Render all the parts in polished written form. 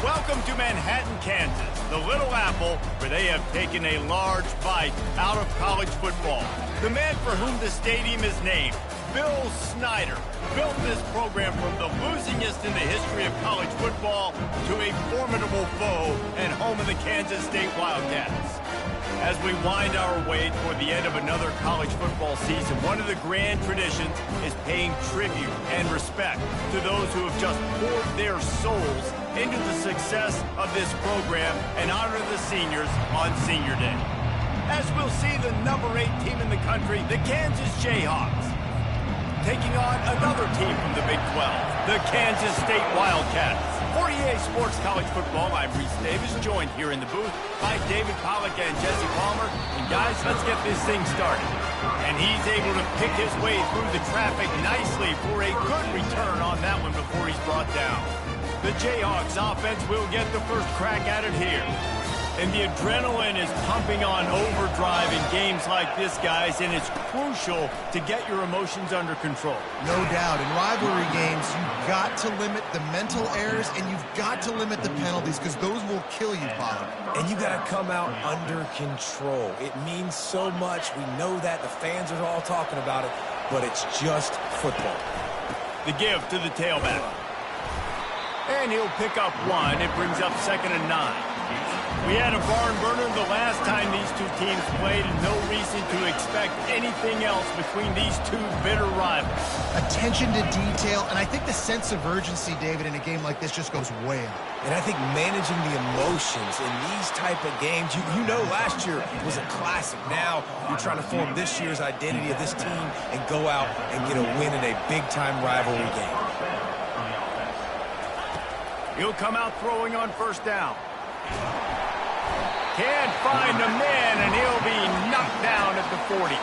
Welcome to Manhattan, Kansas, the Little Apple, where they have taken a large bite out of college football. The man for whom the stadium is named, Bill Snyder, built this program from the losingest in the history of college football to a formidable foe and home of the Kansas State Wildcats. As we wind our way toward the end of another college football season, one of the grand traditions is paying tribute and respect to those who have just poured their souls into the success of this program and honor the seniors on Senior Day. As we'll see the number 8 team in the country, the Kansas Jayhawks, taking on another team from the Big 12, the Kansas State Wildcats. For EA Sports College Football, I'm Reese Davis, joined here in the booth by David Pollack and Jesse Palmer. And guys, let's get this thing started. And he's able to pick his way through the traffic nicely for a good return on that one before he's brought down. The Jayhawks offense will get the first crack at it here. And the adrenaline is pumping on overdrive in games like this, guys, and it's crucial to get your emotions under control. No doubt. In rivalry games, you've got to limit the mental errors, and you've got to limit the penalties, because those will kill you, Pollard. And you got to come out under control. It means so much. We know that. The fans are all talking about it, but it's just football. The give to the tailback. And he'll pick up one. It brings up 2nd and 9. We had a barn burner the last time these two teams played, and no reason to expect anything else between these two bitter rivals. Attention to detail, and I think the sense of urgency, David, in a game like this just goes way up. And I think managing the emotions in these type of games, you know last year was a classic. Now you're trying to form this year's identity of this team and go out and get a win in a big-time rivalry game. He'll come out throwing on 1st down. Can't find a man, and he'll be knocked down at the 40.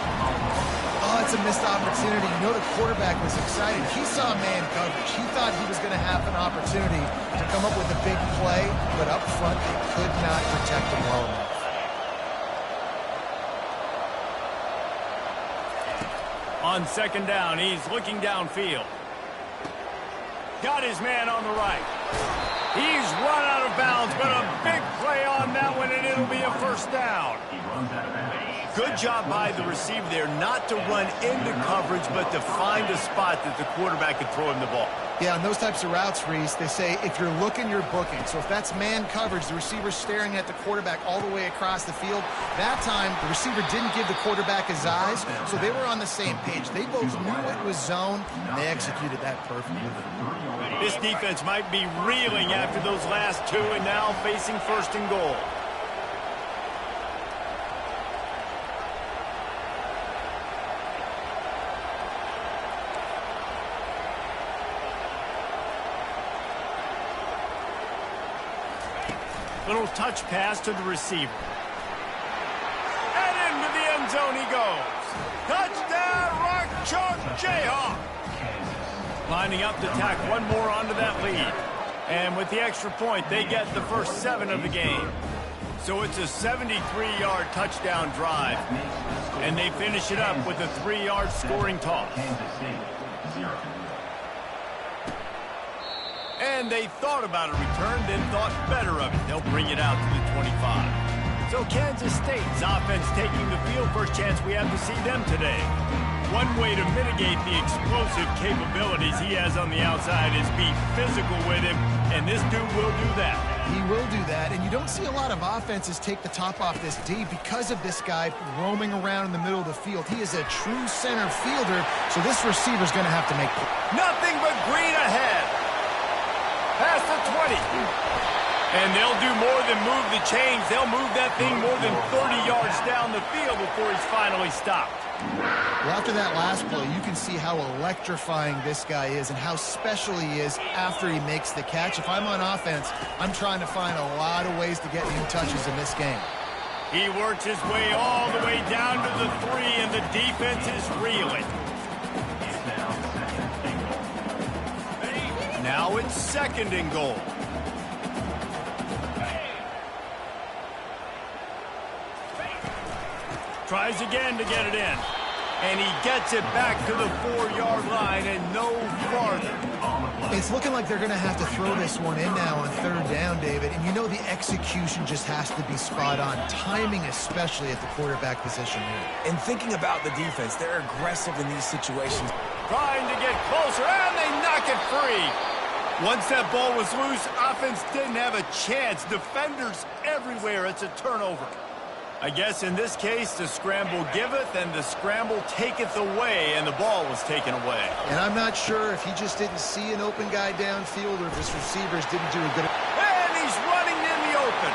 Oh, it's a missed opportunity. You know the quarterback was excited. He saw man coverage. He thought he was going to have an opportunity to come up with a big play, but up front, they could not protect him well enough. On 2nd down, he's looking downfield. Got his man on the right. He's run out of bounds, but a big play on that one, and it'll be a 1st down. Good job by the receiver there not to run into coverage, but to find a spot that the quarterback could throw him the ball. Yeah, on those types of routes, Reese, they say if you're looking, you're booking. So if that's man coverage, the receiver's staring at the quarterback all the way across the field. That time, the receiver didn't give the quarterback his eyes, so they were on the same page. They both knew it was zone, and they executed that perfectly. This defense might be reeling after those last two, and now facing 1st and goal. Little touch pass to the receiver. And into the end zone he goes. Touchdown, Rock Chalk Jayhawk. Lining up to tack one more onto that lead. And with the extra point, they get the first 7 of the game. So it's a 73-yard touchdown drive. And they finish it up with a 3-yard scoring toss. And they thought about a return, then thought better of it. They'll bring it out to the 25. So Kansas State's offense taking the field. First chance we have to see them today. One way to mitigate the explosive capabilities he has on the outside is be physical with him, and this dude will do that. He will do that, and you don't see a lot of offenses take the top off this D because of this guy roaming around in the middle of the field. He is a true center fielder, so this receiver's going to have to make nothing but green ahead. Past the 20. And they'll do more than move the chains. They'll move that thing more than 30 yards down the field before he's finally stopped. Well, after that last play, you can see how electrifying this guy is and how special he is after he makes the catch. If I'm on offense, I'm trying to find a lot of ways to get new touches in this game. He works his way all the way down to the 3, and the defense is reeling. Now it's 2nd and goal. Tries again to get it in. And he gets it back to the 4-yard line and no farther. It's looking like they're going to have to throw this one in now on third down, David. And you know the execution just has to be spot on. Timing especially at the quarterback position here. And thinking about the defense, they're aggressive in these situations. Trying to get closer, and they knock it free. Once that ball was loose, offense didn't have a chance. Defenders everywhere. It's a turnover. I guess in this case, the scramble giveth and the scramble taketh away, and the ball was taken away. And I'm not sure if he just didn't see an open guy downfield or if his receivers didn't do a good... And he's running in the open.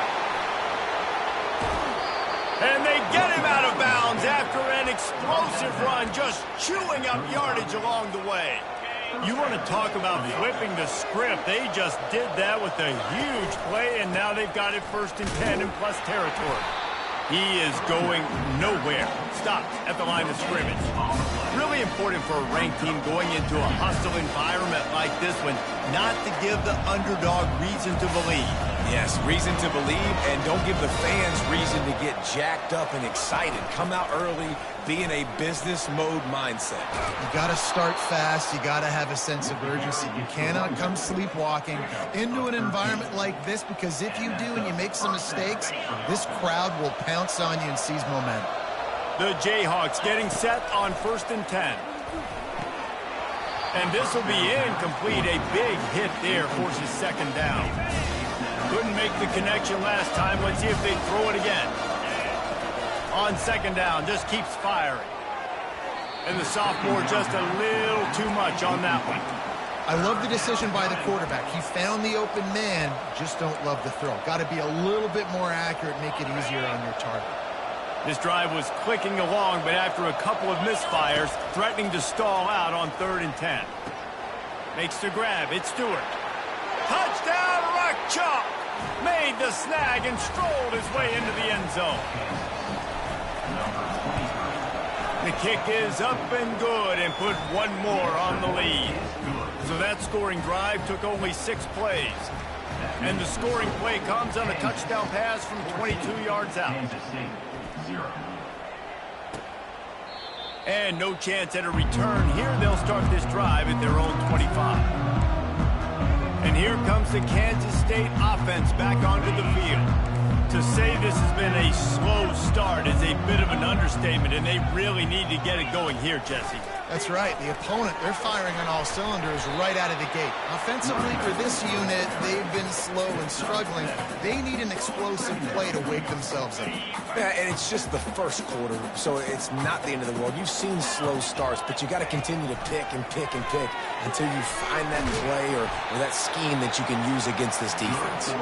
And they get him out of bounds after an explosive run, just chewing up yardage along the way. You want to talk about flipping the script. They just did that with a huge play, and now they've got it 1st and 10 in plus territory. He is going nowhere. Stopped at the line of scrimmage. Really important for a ranked team going into a hostile environment like this one, not to give the underdog reason to believe. Yes, reason to believe, and don't give the fans reason to get jacked up and excited. Come out early, be in a business mode mindset. You got to start fast. You got to have a sense of urgency. You cannot come sleepwalking into an environment like this, because if you do and you make some mistakes, this crowd will pounce on you and seize momentum. The Jayhawks getting set on 1st and 10. And this will be incomplete. A big hit there forces 2nd down. Couldn't make the connection last time. Let's see if they throw it again. On 2nd down, just keeps firing. And the sophomore just a little too much on that one. I love the decision by the quarterback. He found the open man, just don't love the throw. Got to be a little bit more accurate, make it easier on your target. This drive was clicking along, but after a couple of misfires, threatening to stall out on 3rd and 10. Makes the grab. It's Stewart. Touchdown, Rock Chalk! Made the snag and strolled his way into the end zone. The kick is up and good and put one more on the lead. So that scoring drive took only 6 plays. And the scoring play comes on a touchdown pass from 22 yards out. And no chance at a return here. They'll start this drive at their own 25. And here comes the Kansas State offense back onto the field. To say this has been a slow start is a bit of an understatement, and they really need to get it going here, Jesse. That's right. The opponent, they're firing on all cylinders right out of the gate. Offensively, for this unit, they've been slow and struggling. They need an explosive play to wake themselves up. Yeah, and it's just the first quarter, so it's not the end of the world. You've seen slow starts, but you got to continue to pick and pick and pick until you find that play or that scheme that you can use against this defense.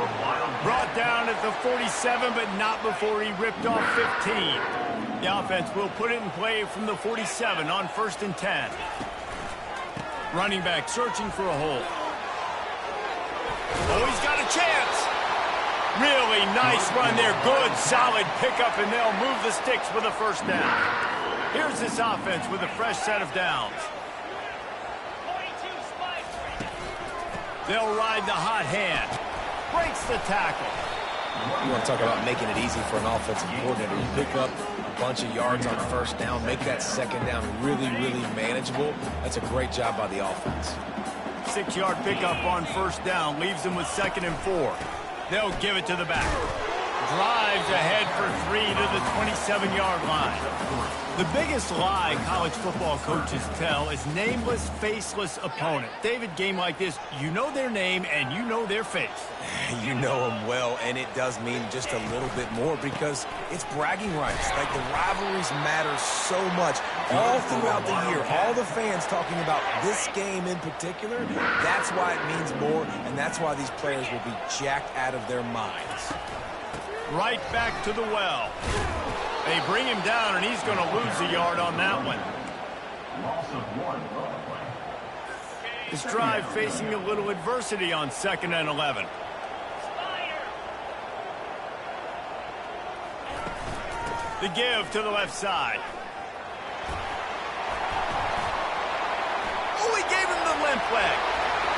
Brought down at the 47, but not before he ripped off 15. The offense will put it in play from the 47 on 1st and 10. Running back searching for a hole. Oh, he's got a chance. Really nice run there. Good, solid pickup, and they'll move the sticks with a 1st down. Here's this offense with a fresh set of downs. They'll ride the hot hand. Breaks the tackle. You want to talk about making it easy for an offensive coordinator. You pick up a bunch of yards on 1st down, make that 2nd down really, really manageable. That's a great job by the offense. 6-yard pickup on 1st down leaves them with 2nd and 4. They'll give it to the back. Drives ahead for 3 to the 27-yard line. The biggest lie college football coaches tell is nameless, faceless opponent. David, game like this, you know their name and you know their face. You know them well, and it does mean just a little bit more because it's bragging rights. Like, the rivalries matter so much all throughout the year. All the fans talking about this game in particular, that's why it means more, and that's why these players will be jacked out of their minds. Right back to the well. They bring him down, and he's going to lose a yard on that one. This drive facing a little adversity on 2nd and 11. The give to the left side. Oh, he gave him the limp leg.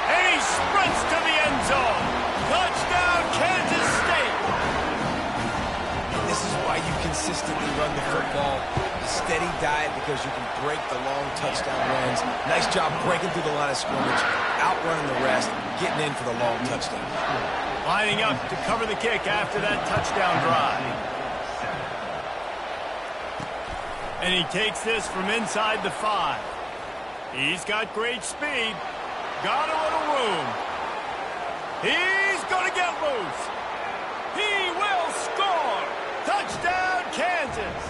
And he sprints to the end zone. Touchdown, Kansas State. This is why you consistently run the football. steady diet because you can break the long touchdown runs. Nice job breaking through the line of scrimmage, outrunning the rest, getting in for the long touchdown. Lining up to cover the kick after that touchdown drive. And he takes this from inside the 5. He's got great speed. Got a little room. He's going to get loose. He will score. Touchdown, Kansas.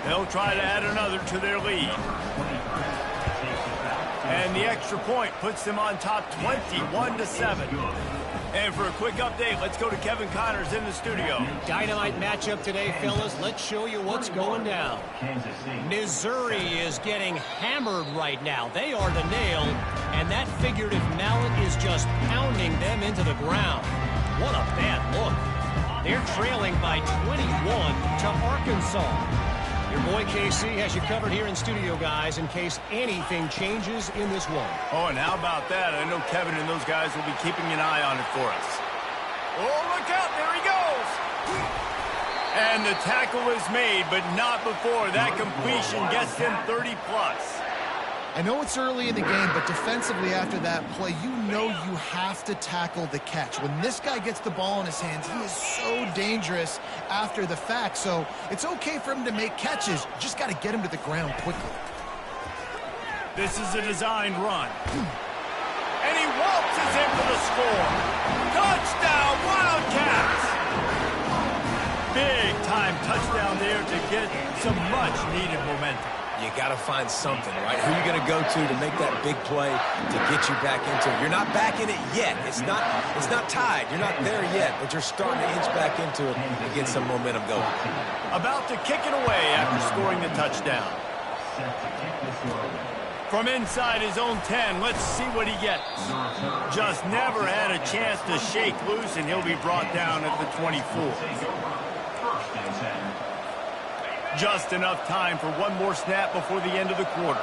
They'll try to add another to their lead. And the extra point puts them on top 21-7. And for a quick update, let's go to Kevin Connors in the studio. Dynamite matchup today, fellas. Let's show you what's going down. Missouri is getting hammered right now. They are the nail, and that figurative mallet is just pounding them into the ground. What a bad look. They're trailing by 21 to Arkansas. Your boy KC has you covered here in studio, guys, in case anything changes in this one. Oh, and how about that? I know Kevin and those guys will be keeping an eye on it for us. Oh, look out. There he goes. And the tackle is made, but not before that completion gets them 30-plus. I know it's early in the game, but defensively after that play, you know you have to tackle the catch. When this guy gets the ball in his hands, he is so dangerous after the fact. So it's okay for him to make catches. You just got to get him to the ground quickly. This is a designed run. And he waltzes in for the score. Touchdown, Wildcats! Big-time touchdown there to get some much-needed momentum. You got to find something, right? Who are you going to go to make that big play to get you back into it? You're not back in it yet. It's not tied. You're not there yet, but you're starting to inch back into it and get some momentum going. About to kick it away after scoring the touchdown. From inside his own 10, let's see what he gets. Just never had a chance to shake loose, and he'll be brought down at the 24. Just enough time for one more snap before the end of the quarter.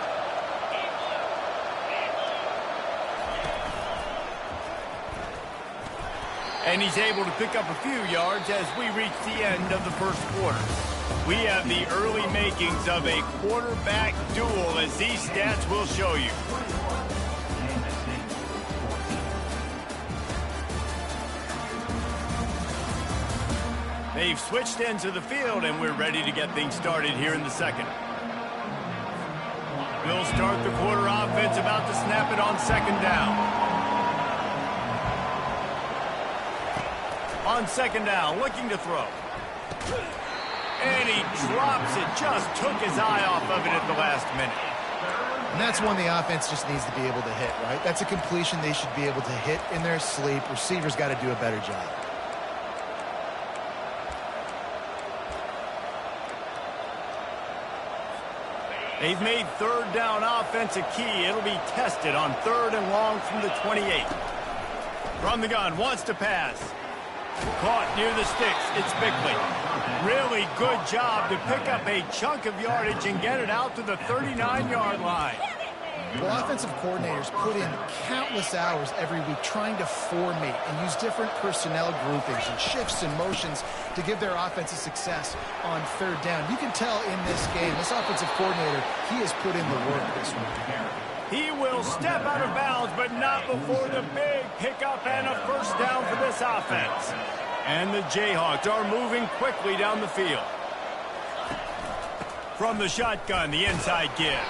And he's able to pick up a few yards as we reach the end of the first quarter. We have the early makings of a quarterback duel, as these stats will show you. They've switched ends of the field, and we're ready to get things started here in the second. We'll start the quarter offense, about to snap it on second down. On second down, looking to throw. And he drops it, just took his eye off of it at the last minute. And that's one the offense just needs to be able to hit, right? That's a completion they should be able to hit in their sleep. Receivers got to do a better job. They've made third down offense a key. It'll be tested on third and long from the 28. From the gun, wants to pass. Caught near the sticks. It's Bickley. Really good job to pick up a chunk of yardage and get it out to the 39-yard line. Well, offensive coordinators put in countless hours every week trying to formate and use different personnel groupings and shifts and motions to give their offense a success on third down. You can tell in this game, this offensive coordinator, he has put in the work this week. He will step out of bounds, but not before the big pickup and a first down for this offense. And the Jayhawks are moving quickly down the field. From the shotgun, the inside give.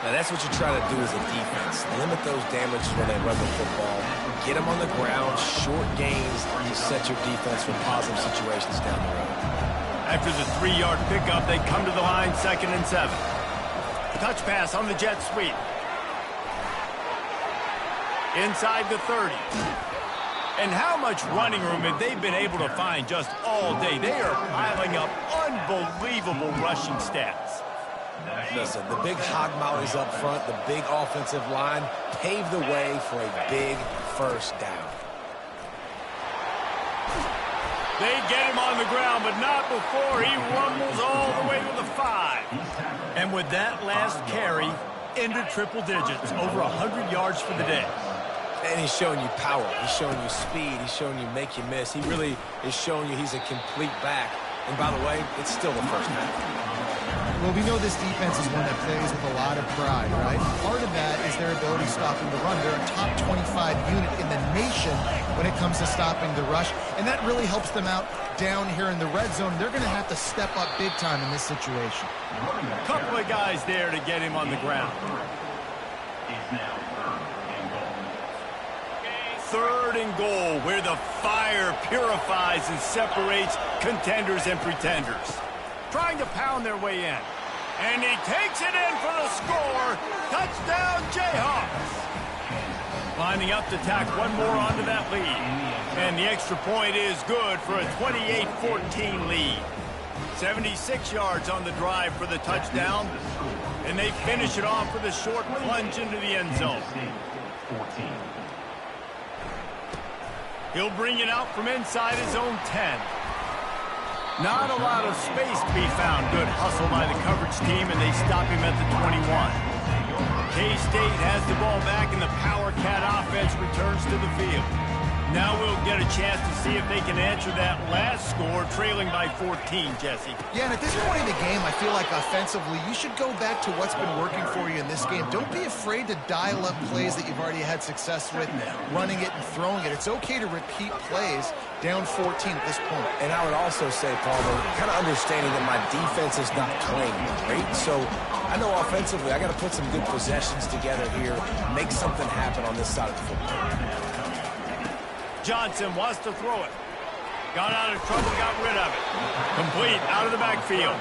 Now, that's what you try to do as a defense. Limit those damages when they run the football. Get them on the ground, short gains to set your defense for positive situations down the road. After the 3-yard pickup, they come to the line, 2nd and 7. Touch pass on the jet sweep. Inside the 30. And how much running room have they been able to find just all day? They are piling up unbelievable rushing stats. Listen, the big hog mollies up front, the big offensive line, pave the way for a big first down. They get him on the ground, but not before he rumbles all the way to the 5. And with that last carry, into triple digits, over 100 yards for the day. And he's showing you power. He's showing you speed. He's showing you make you miss. He really is showing you he's a complete back And by the way, it's still the first half. Well, we know this defense is one that plays with a lot of pride, right? Part of that is their ability stopping the run. They're a top 25 unit in the nation when it comes to stopping the rush, and that really helps them out down here in the red zone. They're going to have to step up big time in this situation. A couple of guys there to get him on the ground. Third and goal, where the fire purifies and separates contenders and pretenders. Trying to pound their way in. And he takes it in for the score. Touchdown, Jayhawks. Lining up to tack one more onto that lead. And the extra point is good for a 28-14 lead. 76 yards on the drive for the touchdown. And they finish it off with a short plunge into the end zone. He'll bring it out from inside his own 10. Not a lot of space to be found. Good hustle by the coverage team, and they stop him at the 21. K-State has the ball back, and the Power Cat offense returns to the field. Now we'll get a chance to see if they can answer that last score, trailing by 14, Jesse. Yeah, and at this point in the game, I feel like offensively, you should go back to what's been working for you in this game. Don't be afraid to dial up plays that you've already had success with, running it and throwing it. It's okay to repeat plays down 14 at this point. And I would also say, Palmer, kind of understanding that my defense is not playing great, so I know offensively I got to put some good possessions together here, make something happen on this side of the football. Johnson wants to throw it. Got out of trouble, got rid of it. Complete, out of the backfield.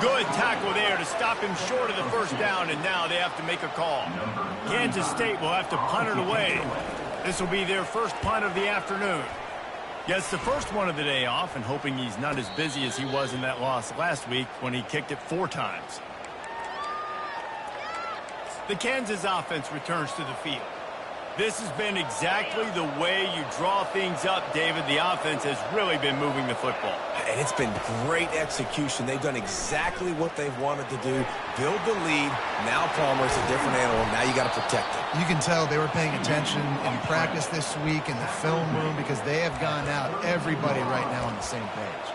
Good tackle there to stop him short of the first down, and now they have to make a call. Kansas State will have to punt it away. This will be their first punt of the afternoon. Gets the first one of the day off, and hoping he's not as busy as he was in that loss last week when he kicked it 4 times. The Kansas offense returns to the field. This has been exactly the way you draw things up, David. The offense has really been moving the football. And it's been great execution. They've done exactly what they've wanted to do. Build the lead. Now Palmer's a different animal. Now you got to protect it. You can tell they were paying attention in practice this week in the film room because they have gone out, everybody right now on the same page.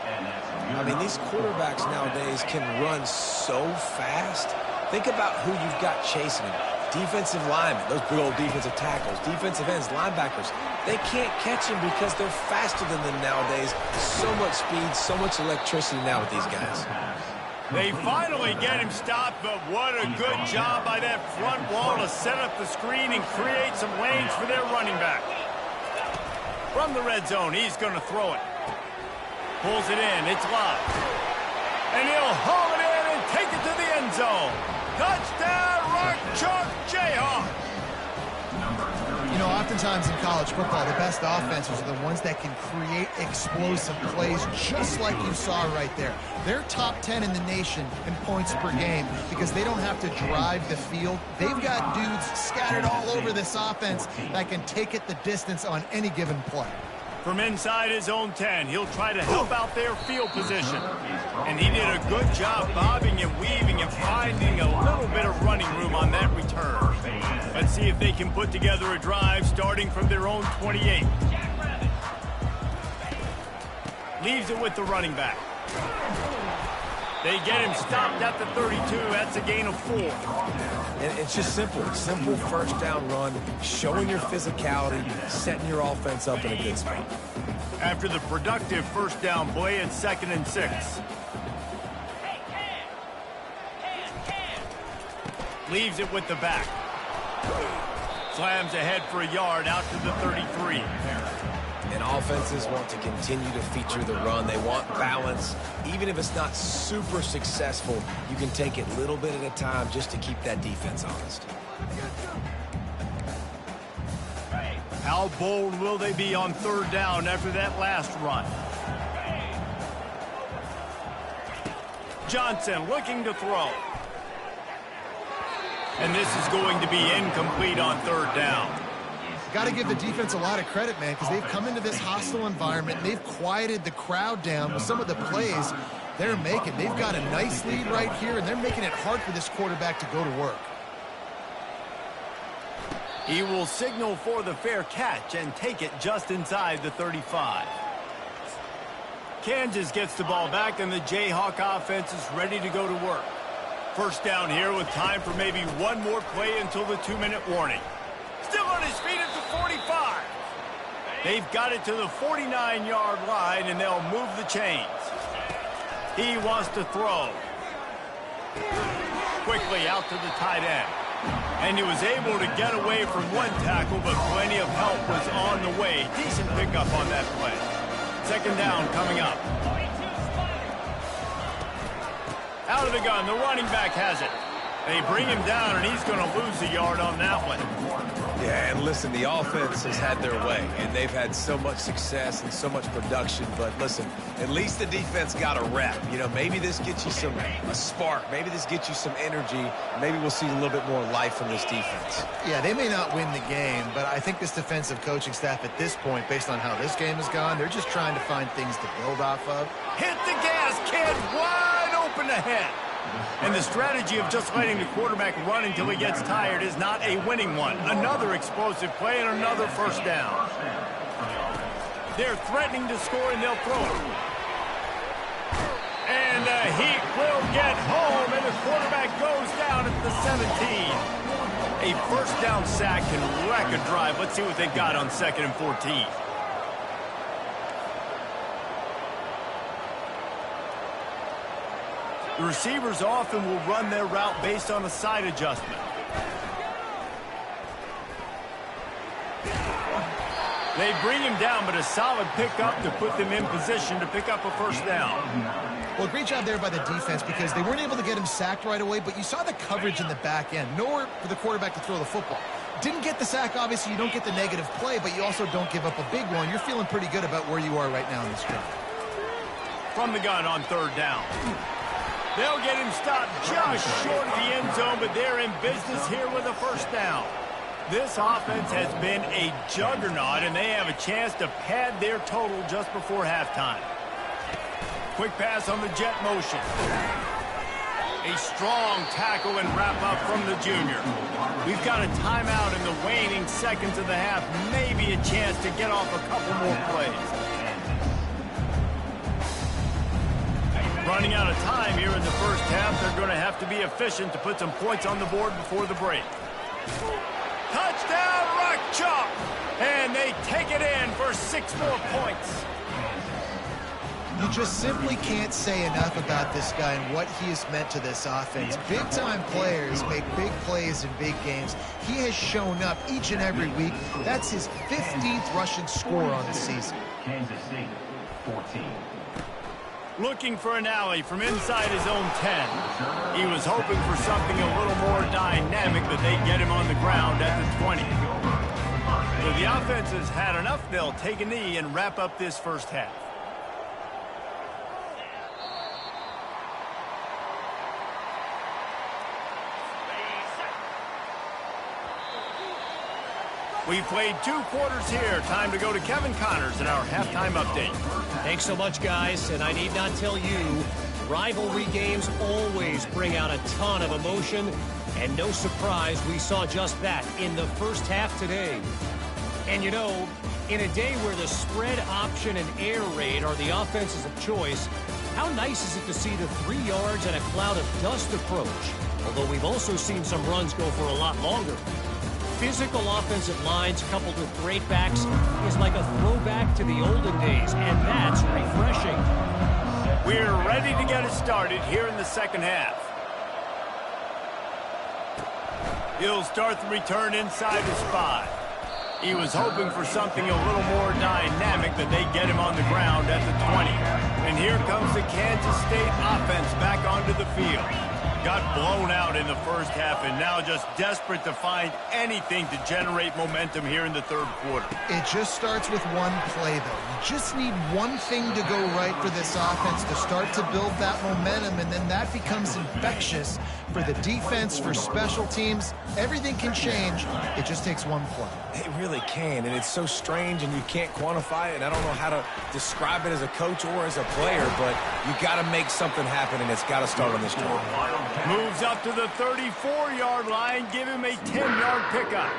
I mean, these quarterbacks nowadays can run so fast. Think about who you've got chasing them. Defensive linemen, those big old defensive tackles, defensive ends, linebackers, they can't catch him because they're faster than them nowadays. So much speed, so much electricity now with these guys. They finally get him stopped, but what a good job by that front wall to set up the screen and create some lanes for their running back. From the red zone, he's going to throw it. Pulls it in, it's locked. And he'll haul it in and take it to the end zone. Touchdown, Rock Chalk Jayhawk. You know, oftentimes in college football, the best offenses are the ones that can create explosive plays just like you saw right there. They're top 10 in the nation in points per game because they don't have to drive the field. They've got dudes scattered all over this offense that can take it the distance on any given play. From inside his own 10, he'll try to help out their field position. And he did a good job bobbing and weaving and finding a little bit of running room on that return. Let's see if they can put together a drive starting from their own 28. Leaves it with the running back. They get him stopped at the 32. That's a gain of 4. And it's just simple. Simple first down run, showing your physicality, setting your offense up in a good spot. After the productive first down play, it's 2nd and 6. Leaves it with the back. Slams ahead for a yard out to the 33. And offenses want to continue to feature the run. They want balance. Even if it's not super successful, you can take it a little bit at a time just to keep that defense honest. How bold will they be on 3rd down after that last run? Johnson looking to throw. And this is going to be incomplete on 3rd down. Got to give the defense a lot of credit, man, because they've come into this hostile environment. And they've quieted the crowd down with some of the plays they're making. They've got a nice lead right here, and they're making it hard for this quarterback to go to work. He will signal for the fair catch and take it just inside the 35. Kansas gets the ball back, and the Jayhawk offense is ready to go to work. First down here with time for maybe one more play until the 2-minute warning. Still on his feet at the 45. They've got it to the 49-yard line, and they'll move the chains. He wants to throw. Quickly out to the tight end. And he was able to get away from one tackle, but plenty of help was on the way. Decent pickup on that play. Second down coming up. Out of the gun, the running back has it. They bring him down, and he's going to lose a yard on that one. Yeah, and listen, the offense has had their way, and they've had so much success and so much production. But listen, at least the defense got a rep. You know, maybe this gets you a spark. Maybe this gets you some energy. Maybe we'll see a little bit more life from this defense. Yeah, they may not win the game, but I think this defensive coaching staff at this point, based on how this game has gone, they're just trying to find things to build off of. Hit the gas, kid. Wide open ahead. And the strategy of just letting the quarterback run until he gets tired is not a winning one. Another explosive play and another first down. They're threatening to score, and they'll throw it. And the Heat will get home, and the quarterback goes down at the 17. A first down sack can wreck a drive. Let's see what they've got on 2nd and 14. The receivers often will run their route based on a side adjustment. They bring him down, but a solid pickup to put them in position to pick up a first down. Well, great job there by the defense because they weren't able to get him sacked right away, but you saw the coverage in the back end. Nowhere for the quarterback to throw the football. Didn't get the sack, obviously. You don't get the negative play, but you also don't give up a big one. You're feeling pretty good about where you are right now in this drive. From the gun on 3rd down. They'll get him stopped just short of the end zone, but they're in business here with a first down. This offense has been a juggernaut, and they have a chance to pad their total just before halftime. Quick pass on the jet motion. A strong tackle and wrap-up from the junior. We've got a timeout in the waning seconds of the half. Maybe a chance to get off a couple more plays. Running out of time here in the first half. They're going to have to be efficient to put some points on the board before the break. Touchdown, Rock Chalk! And they take it in for 6 more points. You just simply can't say enough about this guy and what he has meant to this offense. Big-time players make big plays in big games. He has shown up each and every week. That's his 15th rushing score on the season. Kansas City, 14. Looking for an alley from inside his own 10. He was hoping for something a little more dynamic, but they get him on the ground at the 20. So the offense has had enough. They'll take a knee and wrap up this first half. We played 2 quarters here. Time to go to Kevin Connors in our halftime update. Thanks so much, guys. And I need not tell you, rivalry games always bring out a ton of emotion. And no surprise, we saw just that in the first half today. And you know, in a day where the spread option and air raid are the offenses of choice, how nice is it to see the 3 yards and a cloud of dust approach? Although we've also seen some runs go for a lot longer. Physical offensive lines coupled with great backs is like a throwback to the olden days, and that's refreshing. We're ready to get it started here in the second half. He'll start the return inside his 5. He was hoping for something a little more dynamic, but they get him on the ground at the 20. And here comes the Kansas State offense back onto the field. Got blown out in the first half and now just desperate to find anything to generate momentum here in the 3rd quarter. It just starts with one play, though. You just need one thing to go right for this offense to start to build that momentum, and then that becomes infectious for the defense, for special teams. Everything can change. It just takes one play. It really can, and it's so strange, and you can't quantify it, and I don't know how to describe it as a coach or as a player, but you got to make something happen, and it's got to start on this drive. Moves up to the 34-yard line, give him a 10-yard pickup.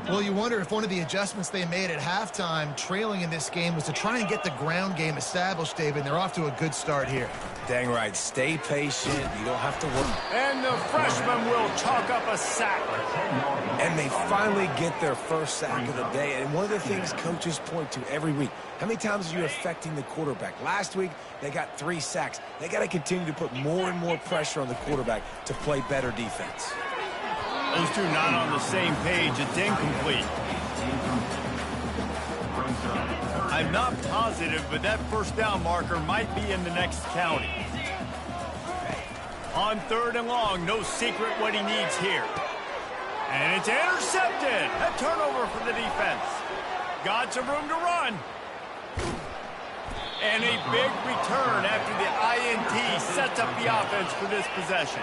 Well, you wonder if one of the adjustments they made at halftime, trailing in this game, was to try and get the ground game established, David, and they're off to a good start here. Dang right. Stay patient. You don't have to work. And the freshman will chalk up a sack. And they finally get their first sack of the day. And one of the things coaches point to every week, how many times are you affecting the quarterback? Last week, they got 3 sacks. They got to continue to put more and more pressure on the quarterback to play better defense. Those two not on the same page. It's incomplete. I'm not positive, but that first down marker might be in the next county. On 3rd and long, no secret what he needs here. And it's intercepted. A turnover for the defense. Got some room to run. And a big return after the INT sets up the offense for this possession.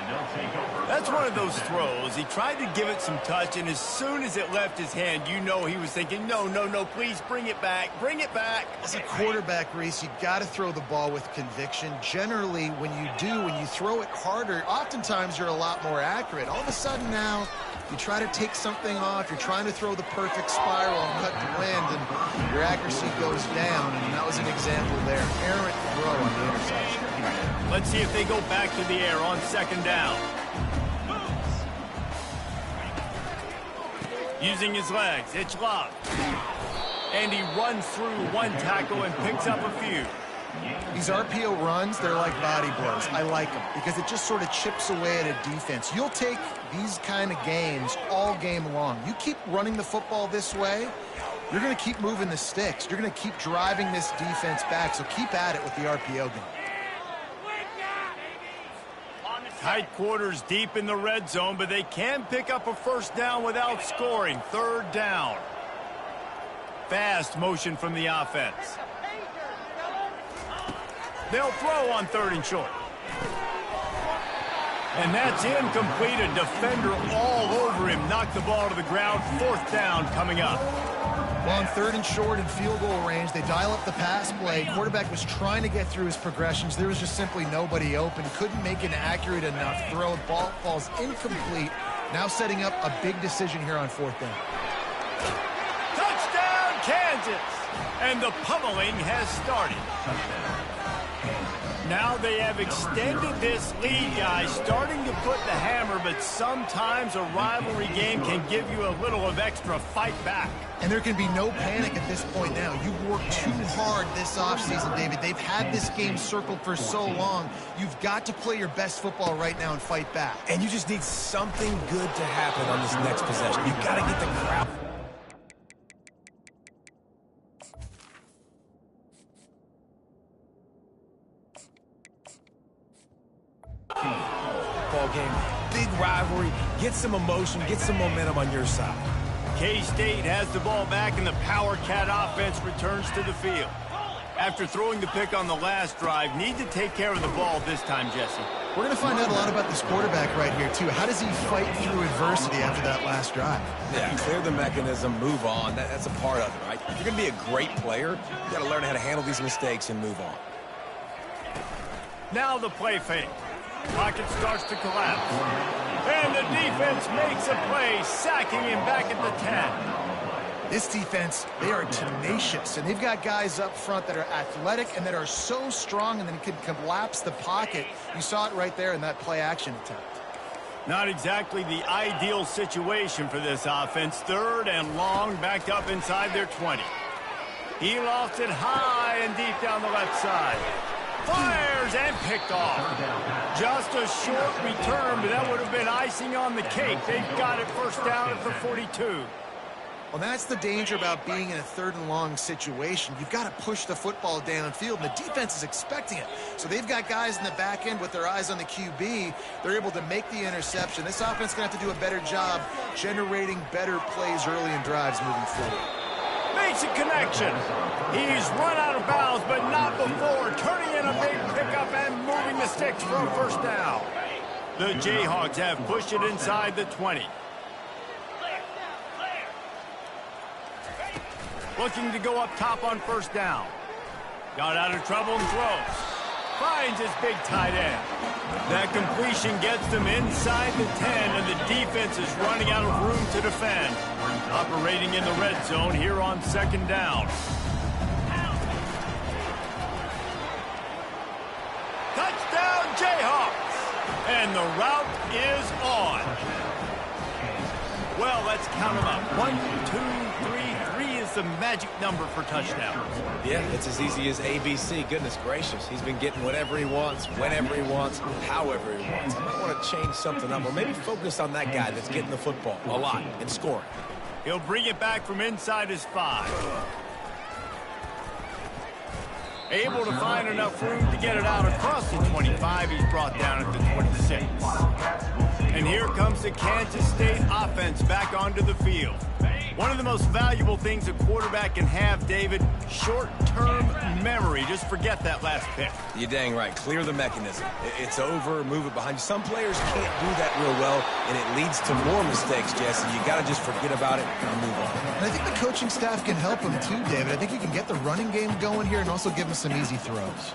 That's one of those throws. He tried to give it some touch, and as soon as it left his hand, you know he was thinking, no, no, no, please bring it back. Bring it back. As a quarterback, Reese, you got to throw the ball with conviction. Generally, when you do, when you throw it harder, oftentimes you're a lot more accurate. All of a sudden now, you try to take something off, you're trying to throw the perfect spiral and cut the wind, and your accuracy goes down, and that was an example there. Errant throw on the interception. Let's see if they go back to the air on 2nd down. Using his legs, it's locked. And he runs through one tackle and picks up a few. These RPO runs, they're like body blows. I like them because it just sort of chips away at a defense. You'll take these kind of games all game long. You keep running the football this way, you're going to keep moving the sticks. You're going to keep driving this defense back, so keep at it with the RPO game. Tight quarters deep in the red zone, but they can pick up a first down without scoring. 3rd down. Fast motion from the offense. They'll throw on 3rd and short. And that's incomplete. A defender all over him. Knocked the ball to the ground. 4th down coming up. Well, on 3rd and short and field goal range, they dial up the pass play. Quarterback was trying to get through his progressions. There was just simply nobody open. Couldn't make an accurate enough throw. The ball falls incomplete. Now setting up a big decision here on 4th down. Touchdown, Kansas! And the pummeling has started. Now they have extended this lead, guys, starting to put the hammer, but sometimes a rivalry game can give you a little of extra fight back. And there can be no panic at this point now. You've worked too hard this offseason, David. They've had this game circled for so long. You've got to play your best football right now and fight back. And you just need something good to happen on this next possession. You've got to get the crowd. Ball game, big rivalry, get some emotion, get some momentum on your side. K-State has the ball back, and the Power Cat offense returns to the field. After throwing the pick on the last drive, need to take care of the ball this time, Jesse. We're going to find out a lot about this quarterback right here, too. How does he fight through adversity after that last drive? Yeah, clear the mechanism, move on. That's a part of it, right? If you're going to be a great player, you got to learn how to handle these mistakes and move on. Now the play fake. Pocket starts to collapse. And the defense makes a play, sacking him back at the 10. This defense, they are tenacious, and they've got guys up front that are athletic and that are so strong and then can collapse the pocket. You saw it right there in that play-action attempt. Not exactly the ideal situation for this offense. 3rd and long, backed up inside their 20. He lost it high and deep down the left side. Fires and picked off. Just a short return, but that would have been icing on the cake. They've got it first down at the 42. Well, that's the danger about being in a 3rd and long situation. You've got to push the football downfield, and the defense is expecting it. So they've got guys in the back end with their eyes on the QB. They're able to make the interception. This offense is going to have to do a better job generating better plays early in drives moving forward. Makes a connection. He's run out of bounds, but not before turning in a big pickup and moving the sticks for a first down. The Jayhawks have pushed it inside the 20. Looking to go up top on first down. Got out of trouble and throws. finds his big tight end. That completion gets them inside the 10, and the defense is running out of room to defend. Operating in the red zone here on second down. Touchdown, Jayhawks! And the route is on. Well, let's count them up. 1, 2, 3. 3 is the magic number for touchdowns. Yeah, it's as easy as ABC. Goodness gracious. He's been getting whatever he wants, whenever he wants, however he wants. I might want to change something up, or maybe focus on that guy that's getting the football a lot and scoring. He'll bring it back from inside his 5. Able to find enough room to get it out across the 25. He's brought down at the 26. And here comes the Kansas State offense back onto the field. One of the most valuable things a quarterback can have, David, short-term memory. Just forget that last pick. You're dang right. Clear the mechanism. It's over, move it behind you. Some players can't do that real well, and it leads to more mistakes, Jesse. You got to just forget about it and move on. And I think the coaching staff can help him too, David. I think you can get the running game going here and also give him some easy throws.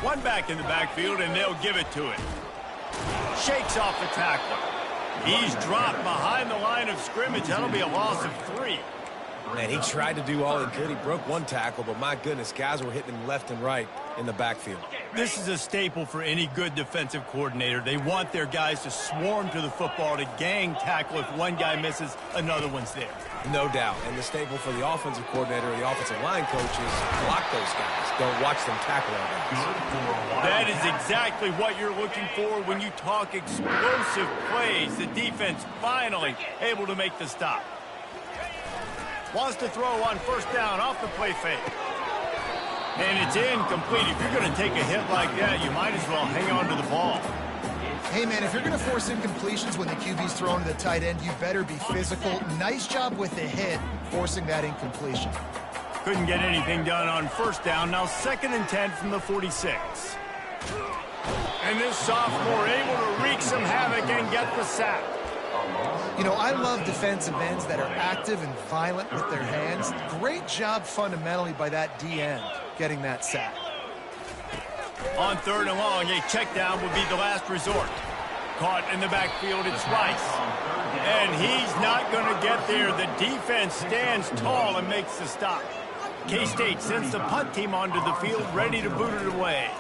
One back in the backfield, and they'll give it to him. Shakes off the tackler. He's dropped behind the line of scrimmage. That'll be a loss of 3. And he tried to do all he could. He broke one tackle, but my goodness, guys were hitting him left and right in the backfield. This is a staple for any good defensive coordinator. They want their guys to swarm to the football, to gang tackle. If one guy misses, another one's there. No doubt. And the staple for the offensive coordinator or the offensive line coaches, block those guys. Don't watch them tackle our guys. That is exactly what you're looking for when you talk explosive plays. The defense finally able to make the stop. Wants to throw on first down off the play fake. And it's incomplete. If you're going to take a hit like that, you might as well hang on to the ball. Hey, man, if you're going to force incompletions when the QB's throwing to the tight end, you better be physical. Nice job with the hit, forcing that incompletion. Couldn't get anything done on first down. Now 2nd and 10 from the 46. And this sophomore able to wreak some havoc and get the sack. You know, I love defensive ends that are active and violent with their hands. Great job fundamentally by that D-end getting that sack. On 3rd and long, a check down would be the last resort. Caught in the backfield, it's Rice. And he's not going to get there. The defense stands tall and makes the stop. K-State sends the punt team onto the field, ready to boot it away.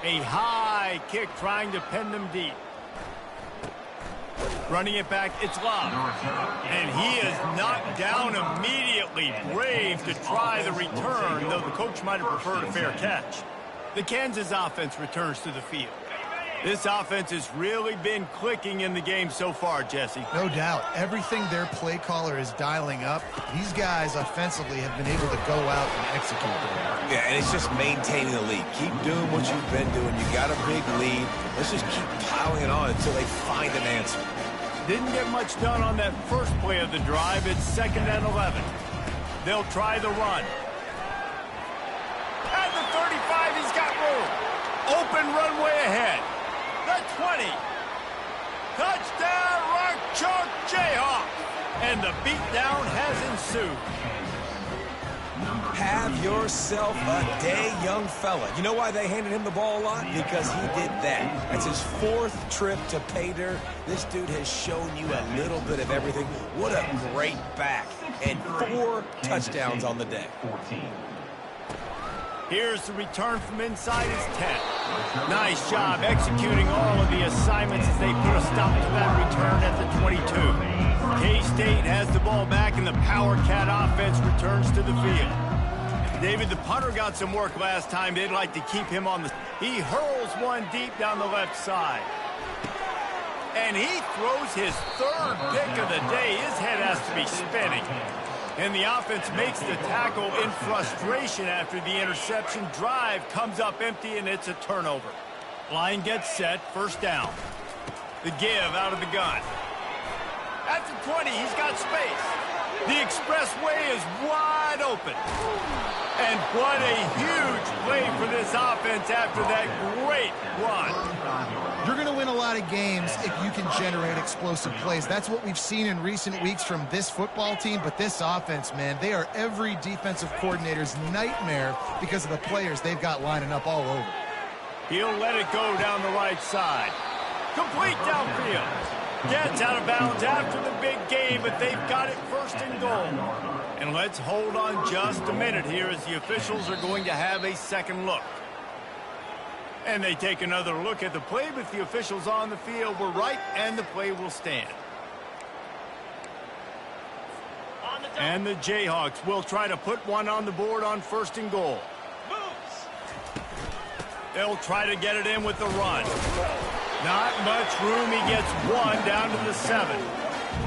A high kick trying to pin them deep. Running it back, it's Love. And he is knocked down immediately. Brave to try the return, though the coach might have preferred a fair catch. The Kansas offense returns to the field. This offense has really been clicking in the game so far, Jesse. No doubt. Everything their play caller is dialing up, these guys offensively have been able to go out and execute. Yeah, and it's just maintaining the lead. Keep doing what you've been doing. You got a big lead. Let's just keep piling it on until they find an answer. Didn't get much done on that first play of the drive. It's 2nd and 11. They'll try the run. At the 35, he's got room. Open runway ahead. The 20. Touchdown, Rock Chalk Jayhawk. And the beatdown has ensued. Have yourself a day, young fella. You know why they handed him the ball a lot? Because he did that. That's his 4th trip to pay dirt. This dude has shown you a little bit of everything. What a great back. And 4 touchdowns on the day. Here's the return from inside his 10. Nice job executing all of the assignments as they put a stop to that return at the 22. K-State has the ball back, and the Power Cat offense returns to the field. David, the punter got some work last time. They'd like to keep him on the... He hurls one deep down the left side. And he throws his 3rd pick of the day. His head has to be spinning. And the offense makes the tackle in frustration after the interception. Drive comes up empty, and it's a turnover. Line gets set, first down. The give out of the gun. At the 20, he's got space. The expressway is wide open. And what a huge play for this offense after that great run. You're going to win a lot of games if you can generate explosive plays. That's what we've seen in recent weeks from this football team, but this offense, man, they are every defensive coordinator's nightmare because of the players they've got lining up all over. He'll let it go down the right side. Complete downfield. Gets out of bounds after the big game, but they've got it first and goal. And let's hold on just a minute here as the officials are going to have a second look. And they take another look at the play, but the officials on the field were right, and the play will stand. And the Jayhawks will try to put one on the board on first and goal. They'll try to get it in with the run. Not much room. He gets one down to the 7.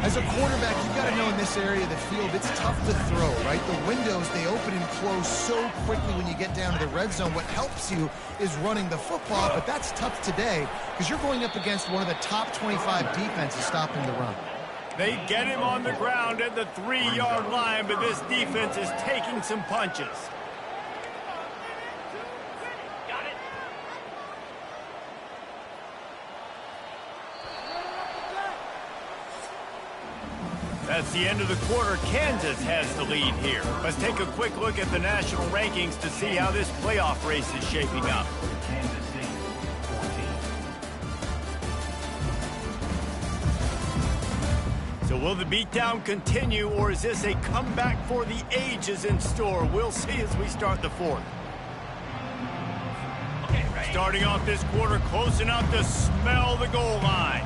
As a quarterback, you've got to know in this area of the field, it's tough to throw, right? The windows, they open and close so quickly when you get down to the red zone. What helps you is running the football, but that's tough today because you're going up against one of the top 25 defenses stopping the run. They get him on the ground at the 3-yard line, but this defense is taking some punches. That's the end of the quarter. Kansas has the lead here. Let's take a quick look at the national rankings to see how this playoff race is shaping up. So will the beatdown continue, or is this a comeback for the ages in store? We'll see as we start the fourth. Starting off this quarter close enough to smell the goal line.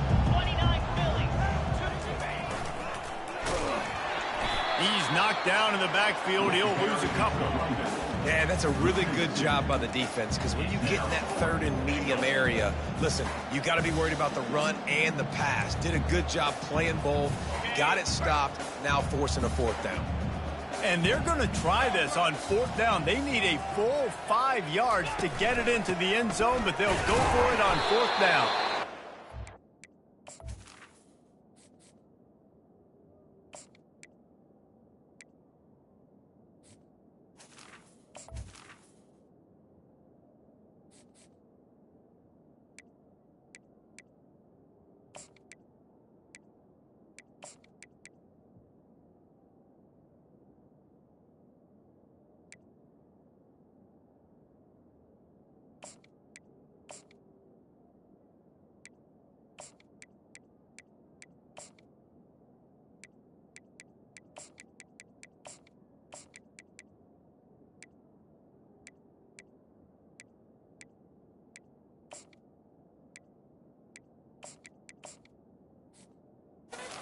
He's knocked down in the backfield. He'll lose a couple. Yeah, that's a really good job by the defense because when you get in that third and medium area, listen, you got to be worried about the run and the pass. Did a good job playing both, got it stopped, now forcing a fourth down. And they're going to try this on fourth down. They need a full 5 yards to get it into the end zone, but they'll go for it on fourth down.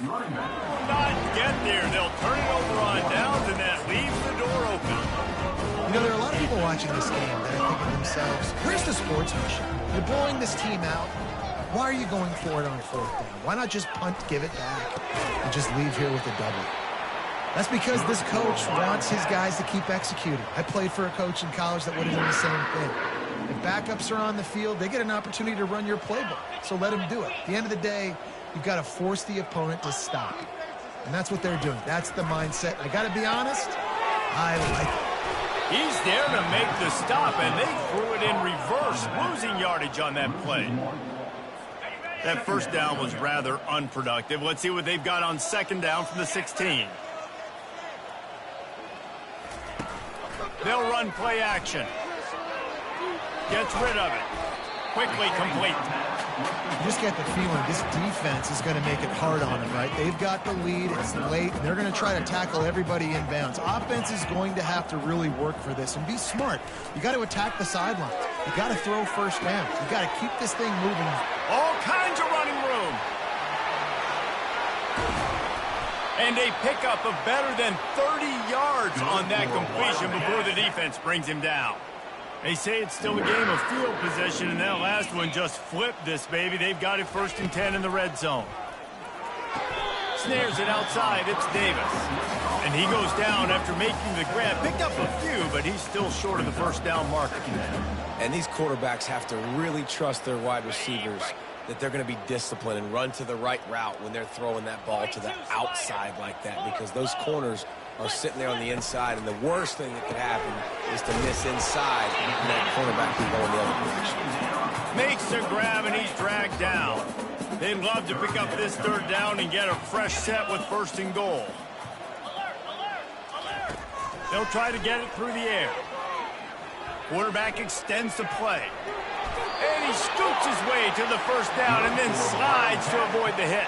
Not get there. They'll turn it over on downs, and that leaves the door open. You know, there are a lot of people watching this game that are thinking to themselves, where's the sportsmanship? You're blowing this team out. Why are you going for it on fourth down? Why not just punt, give it back, and just leave here with a double? That's because this coach wants his guys to keep executing. I played for a coach in college that would have done the same thing. If backups are on the field, they get an opportunity to run your playbook, so let them do it. At the end of the day, you've got to force the opponent to stop. And that's what they're doing. That's the mindset. I got to be honest, I like it. He's there to make the stop, and they threw it in reverse, losing yardage on that play. That first down was rather unproductive. Let's see what they've got on second down from the 16. They'll run play action. Gets rid of it. Quickly complete. You just get the feeling this defense is going to make it hard on them, right? They've got the lead. It's late. They're going to try to tackle everybody inbounds. Offense is going to have to really work for this and be smart. You got to attack the sidelines. You got to throw first down. You got to keep this thing moving. All kinds of running room. And a pickup of better than 30 yards on that completion before the defense brings him down. They say it's still a game of field position, and that last one just flipped this baby. They've got it first and 10 in the red zone. Snares it outside. It's Davis. And he goes down after making the grab. Picked up a few, but he's still short of the first down marker. And these quarterbacks have to really trust their wide receivers that they're going to be disciplined and run to the right route when they're throwing that ball to the outside like that, because those corners are sitting there on the inside, and the worst thing that could happen is to miss inside and that cornerback can go in the other direction. Makes a grab, and he's he's dragged down. They'd love to pick up this third down and get a fresh set with 1st and goal. They'll try to get it through the air. Quarterback extends the play. And he scoops his way to the 1st down and then slides to avoid the hit.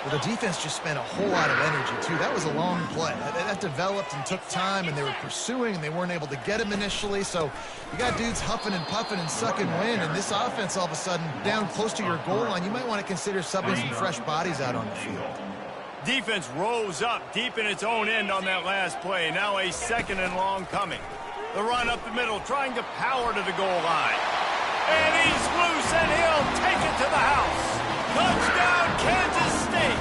Well, the defense just spent a whole lot of energy, too. That was a long play. That developed and took time, and they were pursuing, and they weren't able to get him initially. So you got dudes huffing and puffing and sucking wind, and this offense all of a sudden down close to your goal line. You might want to consider subbing some fresh bodies out on the field. Defense rose up deep in its own end on that last play. Now a 2nd and long coming. The run up the middle, trying to power to the goal line. And he's loose, and he'll take it to the house. Touchdown, Kansas State.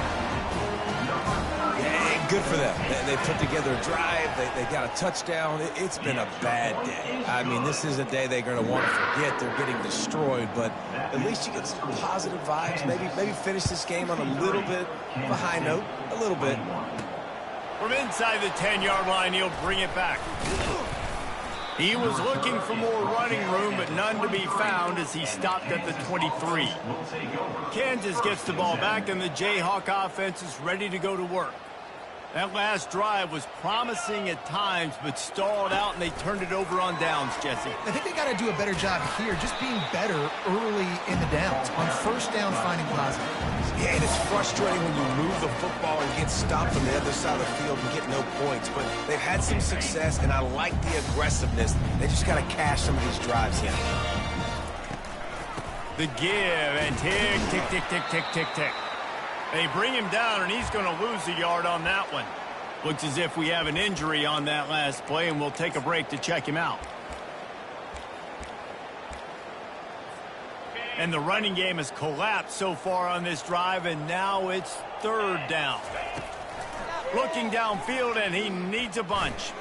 Yeah, good for them. They put together a drive. They got a touchdown. It's been a bad day. I mean, this is a day they're going to want to forget. They're getting destroyed, but at least you get some positive vibes. Maybe finish this game on a little bit of a high note. A little bit. From inside the 10-yard line, he'll bring it back. He was looking for more running room, but none to be found as he stopped at the 23. Kansas gets the ball back, and the Jayhawk offense is ready to go to work. That last drive was promising at times, but stalled out, and they turned it over on downs, Jesse. I think they got to do a better job here, just being better early in the downs. On 1st down, finding positive plays. Yeah, and it's frustrating when you move the football and get stopped from the other side of the field and get no points. But they've had some success, and I like the aggressiveness. They just got to cash some of these drives in. The give, and tick, tick, tick, tick, tick, tick, tick. They bring him down, and he's going to lose a yard on that one. Looks as if we have an injury on that last play, and we'll take a break to check him out. And the running game has collapsed so far on this drive, and now it's 3rd down. Looking downfield, and he needs a bunch.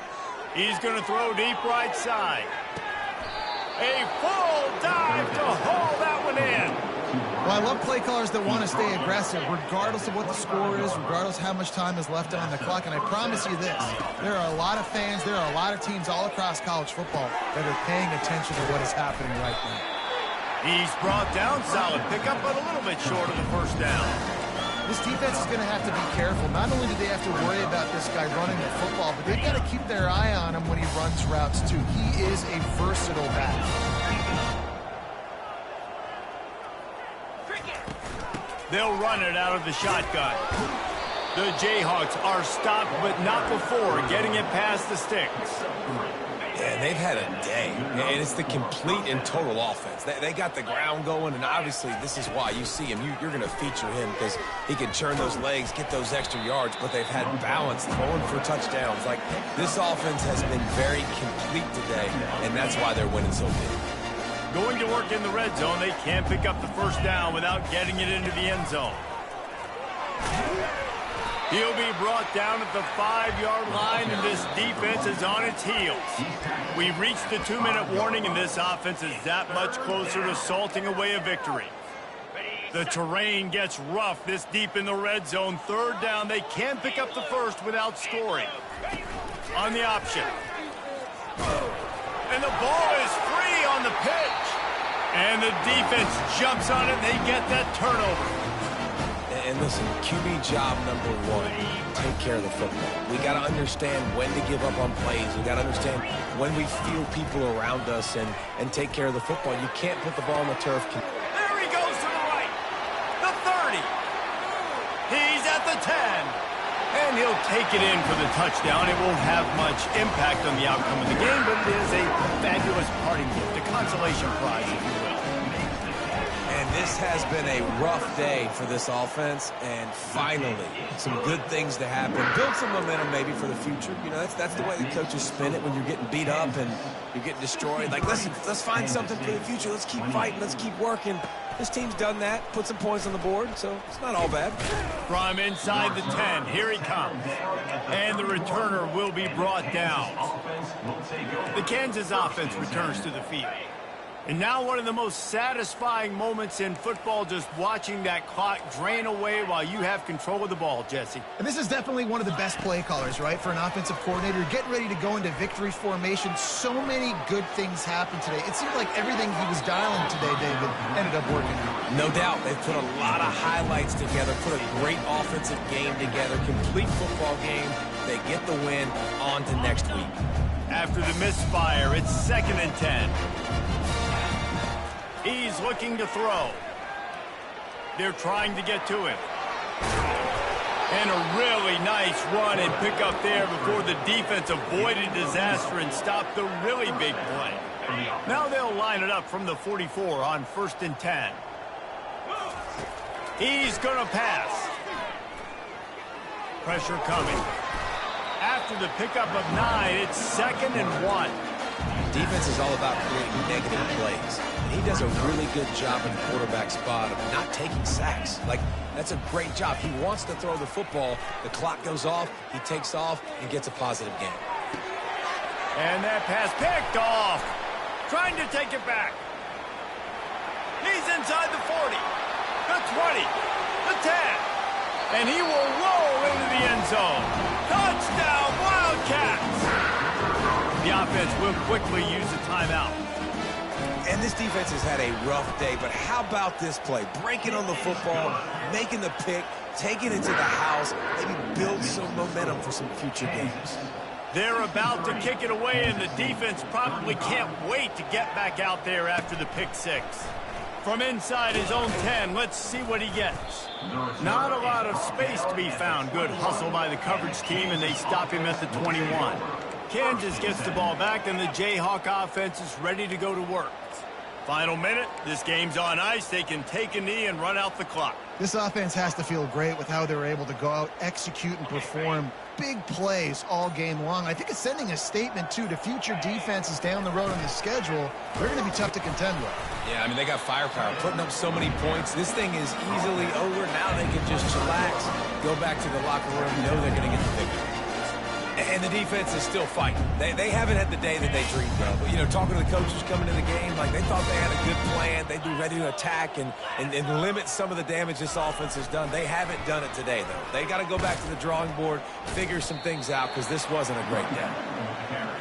He's going to throw deep right side. A full dive to haul that one in. Well, I love play callers that want to stay aggressive, regardless of what the score is, regardless how much time is left on the clock. And I promise you this, there are a lot of fans, there are a lot of teams all across college football that are paying attention to what is happening right now. He's brought down, solid pickup, but a little bit short of the 1st down. This defense is going to have to be careful. Not only do they have to worry about this guy running the football, but they've got to keep their eye on him when he runs routes, too. He is a versatile back. They'll run it out of the shotgun. The Jayhawks are stopped, but not before getting it past the sticks. Yeah, they've had a day, and it's the complete and total offense. They got the ground going, and obviously this is why you see him. You're going to feature him because he can churn those legs, get those extra yards, but they've had balance, throwing for touchdowns. Like, this offense has been very complete today, and that's why they're winning so big. Going to work in the red zone, they can't pick up the 1st down without getting it into the end zone. He'll be brought down at the 5-yard line, and this defense is on its heels. We've reached the 2-minute warning, and this offense is that much closer to salting away a victory. The terrain gets rough this deep in the red zone. 3rd down, they can't pick up the 1st without scoring. On the option. And the ball is free on the pitch. And the defense jumps on it, and they get that turnover. And listen, QB job number 1, take care of the football. We got to understand when to give up on plays. We got to understand when we feel people around us and take care of the football. You can't put the ball on the turf. There he goes to the right. The 30. He's at the 10. And he'll take it in for the touchdown. It won't have much impact on the outcome of the game, but it is a fabulous parting gift, a consolation prize, if you will. And this has been a rough day for this offense, and finally, some good things to happen. Build some momentum maybe for the future. You know, that's the way the coaches spin it when you're getting beat up and you're getting destroyed. Like, listen, let's find something for the future. Let's keep fighting. Let's keep working. This team's done that, put some points on the board, so it's not all bad. From inside the 10, here he comes. And the returner will be brought down. The Kansas offense returns to the field. And now one of the most satisfying moments in football, just watching that clock drain away while you have control of the ball, Jesse. And this is definitely one of the best play callers, right, for an offensive coordinator. Getting ready to go into victory formation. So many good things happened today. It seemed like everything he was dialing today, David, ended up working out. No doubt. They've put a lot of highlights together, put a great offensive game together, complete football game. They get the win. On to next week. After the misfire, it's 2nd and 10. He's looking to throw. They're trying to get to him. And a really nice run and pick up there before the defense avoided disaster and stopped the really big play. Now they'll line it up from the 44 on 1st and 10. He's going to pass. Pressure coming. After the pickup of 9, it's 2nd and 1. Defense is all about creating negative plays. And he does a really good job in the quarterback spot of not taking sacks. Like, that's a great job. He wants to throw the football. The clock goes off. He takes off and gets a positive gain. And that pass picked off. Trying to take it back. He's inside the 40, the 20, the 10. And he will roll into the end zone. Touchdown, Wildcats! The offense will quickly use a timeout. And this defense has had a rough day, but how about this play? Breaking on the football, making the pick, taking it to the house, maybe build some momentum for some future games. They're about to kick it away, and the defense probably can't wait to get back out there after the pick 6. From inside his own 10, let's see what he gets. Not a lot of space to be found. Good hustle by the coverage team, and they stop him at the 21. Kansas gets the ball back, and the Jayhawk offense is ready to go to work. Final minute, this game's on ice. They can take a knee and run out the clock. This offense has to feel great with how they were able to go out, execute, and perform big plays all game long. I think it's sending a statement, too, to future defenses down the road on the schedule. They're going to be tough to contend with. Yeah, I mean, they got firepower, putting up so many points. This thing is easily over. Now they can just chillax, go back to the locker room, know they're going to get the victory. And the defense is still fighting. They haven't had the day that they dreamed of. But, you know, talking to the coaches coming to the game, like they thought they had a good plan. They'd be ready to attack and limit some of the damage this offense has done. They haven't done it today, though. They got to go back to the drawing board, figure some things out, because this wasn't a great day.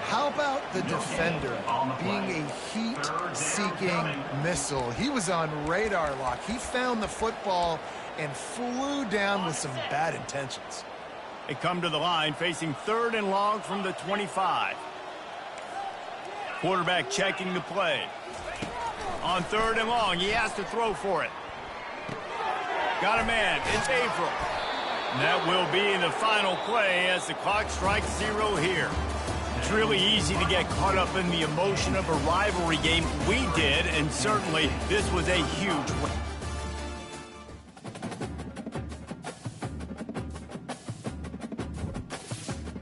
How about the defender being a heat-seeking missile? He was on radar lock. He found the football and flew down with some bad intentions. They come to the line facing 3rd and long from the 25. Quarterback checking the play. On 3rd and long, he has to throw for it. Got a man. It's April. And that will be the final play as the clock strikes 0 here. It's really easy to get caught up in the emotion of a rivalry game. We did, and certainly this was a huge win.